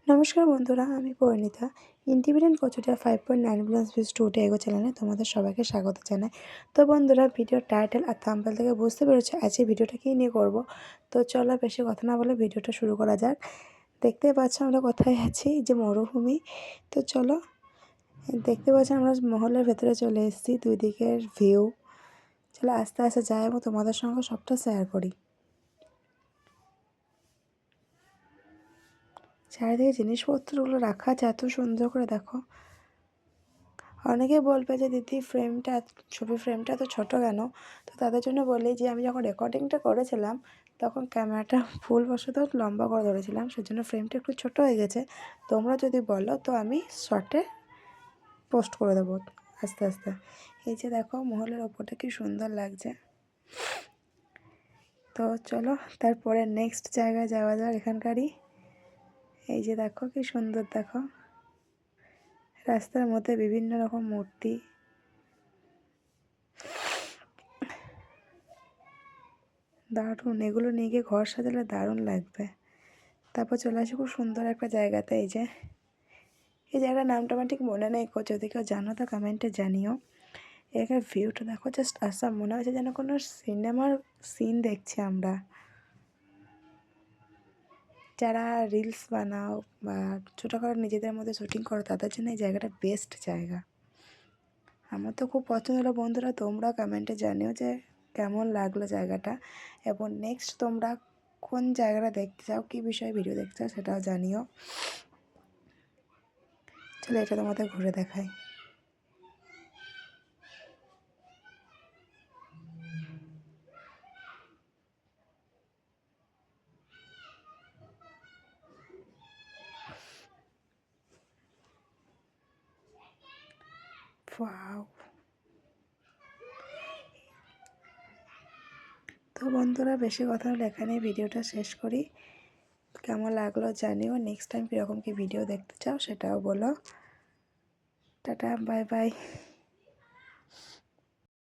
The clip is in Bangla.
নমস্কার বন্ধুরা, আমি পরিণীতা। ইন্ডিপেন্ডেন্ট কচুরিয়া 5.9 plus views two day ago চ্যানেলে তোমাদের সবাইকে স্বাগত জানাই। তো বন্ধুরা, ভিডিওর টাইটেল আর থাম্বনেল থেকে বুঝতে পেরেছো আজকে ভিডিওটা কী নিয়ে করব। তো চলো বেশি কথা না বলে ভিডিওটা শুরু করা যাক। দেখতে পাচ্ছ আমরা কোথায় আছি, যে মরুভূমি। তো চলো, দেখতে পাচ্ছ আমরা মহলের ভেতরে চলে এসেছি। দুই দিকের ভিউ, চলো আস্তে আস্তে যাই এবং তোমাদের সঙ্গে সবটা শেয়ার করি। চারিদিকে জিনিসপত্রগুলো রাখা আছে এত সুন্দর করে, দেখো। অনেকে বলবে যে দিদি ছবি ফ্রেমটা তো ছোটো কেন। তো তাদের জন্য বলি যে আমি যখন রেকর্ডিংটা করেছিলাম তখন ক্যামেরাটা ভুলবশত লম্বা করে ধরেছিলাম, সেজন্য ফ্রেমটা একটু ছোটো হয়ে গেছে। তোমরা যদি বলো তো আমি শর্টে পোস্ট করে দেবো আস্তে আস্তে। এই যে দেখো মহলের ওপরটা কি সুন্দর লাগছে। তো চলো তারপরে নেক্সট জায়গায় যাওয়া যাক এখানকারই। এই যে দেখো কি সুন্দর, দেখো রাস্তার মধ্যে বিভিন্ন রকম মূর্তি। দারুণ, এগুলো নিয়ে গিয়ে ঘর সাজালে দারুণ লাগবে। তারপর চলে আসি খুব সুন্দর একটা জায়গাতে। এই জায়গাটার নামটা আমার ঠিক মনে নেই, যদি কেউ জানো তো কমেন্টে জানিও। এখানে ভিউটা দেখো, জাস্ট আসাম, মনে হচ্ছে যেন কোনো সিনেমার সিন দেখছি আমরা। যারা রিলস বানাও বা ছোটোখাটো নিজেদের মধ্যে শুটিং করো তাদের জন্য এই জায়গাটা বেস্ট জায়গা। আমার তো খুব পছন্দ হলো। বন্ধুরা, তোমরা কমেন্টে জানিও যে কেমন লাগলো জায়গাটা, এবং নেক্সট তোমরা কোন জায়গাটা দেখতে চাও, কী বিষয়ে ভিডিও দেখতে চাও সেটাও জানিও। চলো এটা তোমাদের ঘুরে দেখাই। ওয়াও। তো বন্ধুরা, বেশি কথা হলে এখানে ভিডিওটা শেষ করি। কেমন লাগলো জানিও। নেক্সট টাইম কীরকম কী ভিডিও দেখতে চাও সেটাও বলো। Tata, bye bye.